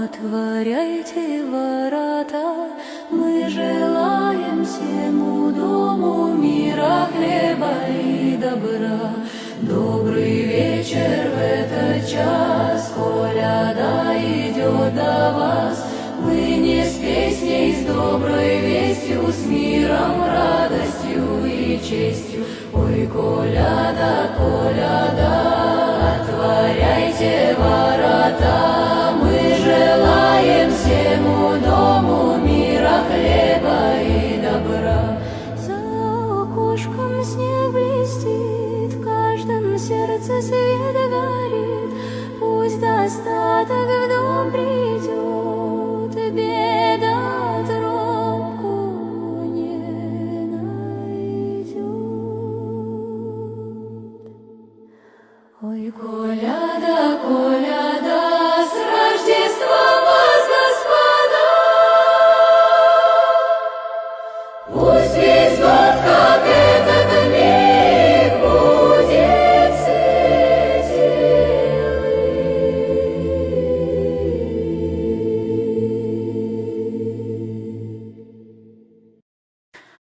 Отворяйте ворота, мы желаем всему дому мира, хлеба и добра. Добрый вечер в этот час, коляда идет до вас. Мы не с песней, с доброй вестью, с миром, радостью и честью. Ой, коляда, коляда, отворяйте ворота, мы желаем всему дому мира, хлеба и добра. За окошком снег блестит, в каждом сердце свет горит. Пусть достаток в дом придет, беда тропку не найдет. Ой, коляда, коляда,